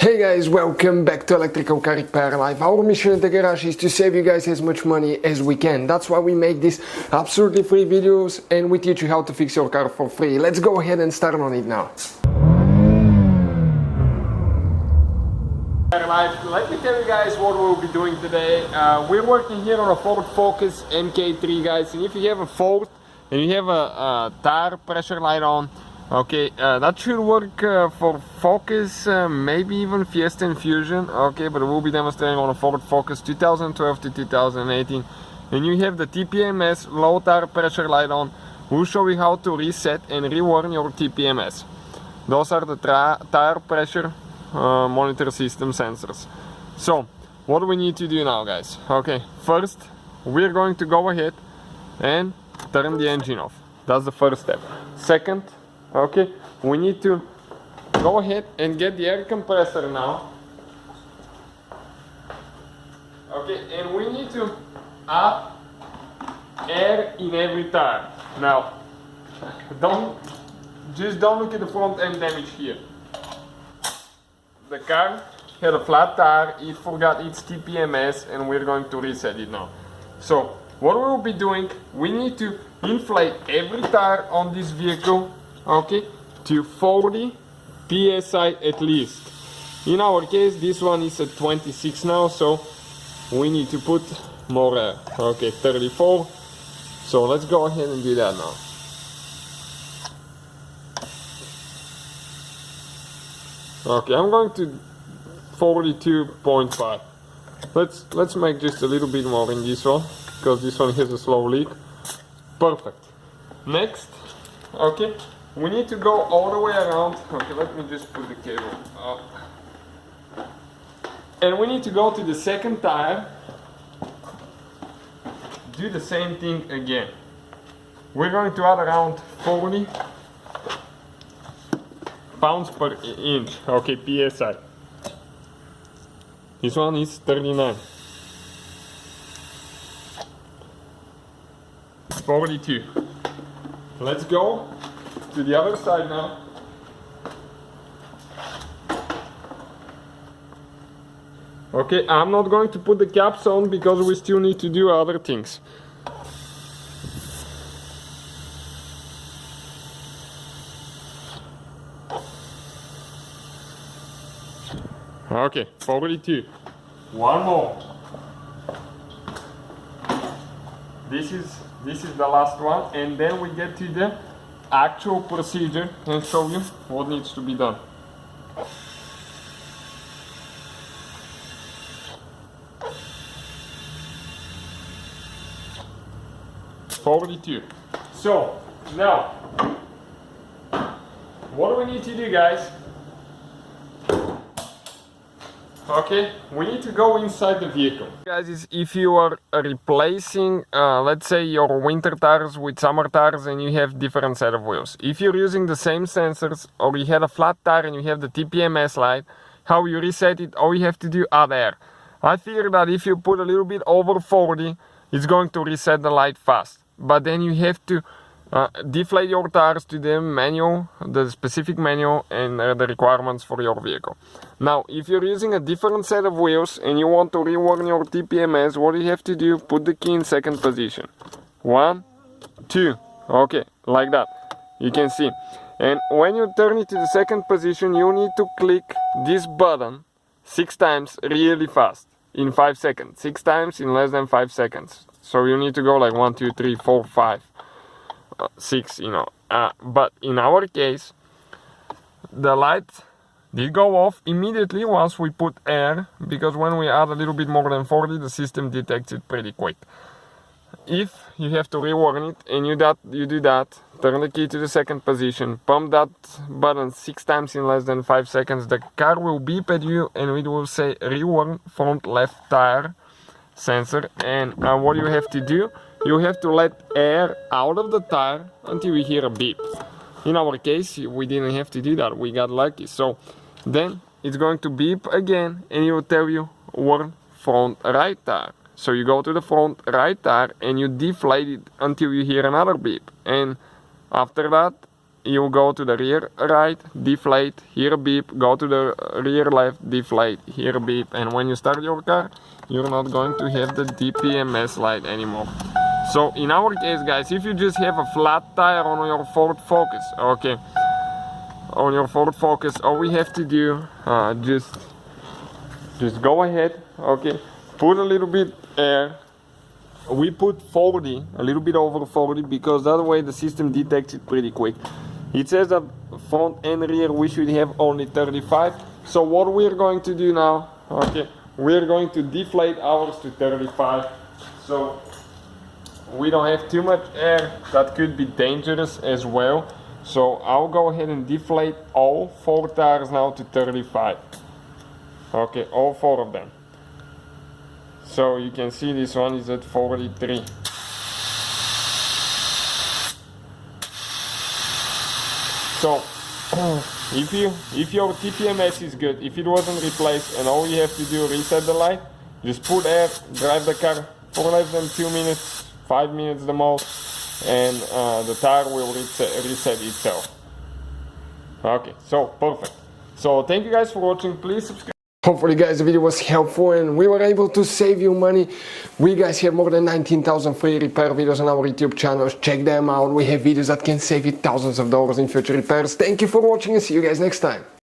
Hey guys, welcome back to Electrical Car Repair Live. Our mission at the garage is to save you guys as much money as we can. That's why we make these absolutely free videos and we teach you how to fix your car for free. Let's go ahead and start on it now. Let me tell you guys what we'll be doing today. We're working here on a Ford Focus MK3, guys, and if you have a Ford and you have a tire pressure light on, okay, that should work for Focus, maybe even Fiesta and Fusion, okay, but we'll be demonstrating on a Ford Focus 2012 to 2018. And you have the TPMS low tire pressure light on. We'll show you how to reset and relearn your TPMS. Those are the tire pressure monitor system sensors. So, what do we need to do now, guys? Okay, first, we're going to go ahead and turn the engine off. That's the first step. Second, okay, we need to go ahead and get the air compressor now. Okay, and we need to add air in every tire. Now, don't look at the front end damage here. The car had a flat tire, it forgot its TPMS, and we're going to reset it now. So, what we will be doing, we need to inflate every tire on this vehicle, okay, to 40 psi at least. In our case, this one is at 26 now, so we need to put more air. Okay, 34. So let's go ahead and do that now. Okay, I'm going to 42.5. Let's make just a little bit more in this one, because this one has a slow leak. Perfect. Next, okay, we need to go all the way around. Okay, let me just put the cable up. And we need to go to the second tire. Do the same thing again. We're going to add around 40 pounds per inch, okay, psi. This one is 39. 42. Let's go to the other side now. Okay, I'm not going to put the caps on because we still need to do other things. Okay, 42. One more. This is the last one, and then we get to the actual procedure and show you what needs to be done. $42. So now, what do we need to do, guys? Okay, we need to go inside the vehicle. Guys, if you are replacing, let's say, your winter tires with summer tires and you have different set of wheels. If you're using the same sensors, or you had a flat tire and you have the TPMS light, how you reset it, all you have to do, add air. I figure that if you put a little bit over 40, it's going to reset the light fast. But then you have to deflate your tires to the manual, the specific manual, and the requirements for your vehicle. Now, if you're using a different set of wheels and you want to rewarm your TPMS, what you have to do, put the key in second position. 1, 2, okay, like that. You can see. And when you turn it to the second position, you need to click this button 6 times really fast, in 5 seconds. 6 times in less than 5 seconds. So you need to go like 1, 2, 3, 4, 5. 6, you know, but in our case, the light did go off immediately once we put air, because when we add a little bit more than 40, the system detects it pretty quick. If you have to rewarm it and you do that, turn the key to the second position, pump that button 6 times in less than 5 seconds, the car will beep at you and it will say rewarm front left tire sensor. And what you have to do, you have to let air out of the tire until you hear a beep. In our case, we didn't have to do that, we got lucky. So then it's going to beep again and it will tell you warm front right tire. So you go to the front right tire and you deflate it until you hear another beep. And after that, you go to the rear right, deflate, hear a beep, go to the rear left, deflate, hear a beep, and when you start your car, you're not going to have the TPMS light anymore. So in our case, guys, if you just have a flat tire on your Ford Focus, okay, on your Ford Focus, all we have to do, just go ahead, okay, put a little bit air. We put 40, a little bit over 40, because that way the system detects it pretty quick. It says that front and rear we should have only 35. So what we're going to do now, okay, we're going to deflate ours to 35. So we don't have too much air. That could be dangerous as well. So I'll go ahead and deflate all 4 tires now to 35. Okay, all 4 of them. So you can see this one is at 43. So if your TPMS is good, if it wasn't replaced and all you have to do reset the light, just put air, drive the car for less than 2 minutes, 5 minutes the most, and the tire will reset itself. Okay, so perfect. So thank you guys for watching. Please subscribe. Hopefully guys the video was helpful and we were able to save you money. We guys have more than 19,000 free repair videos on our YouTube channels. Check them out. We have videos that can save you thousands of dollars in future repairs. Thank you for watching and see you guys next time.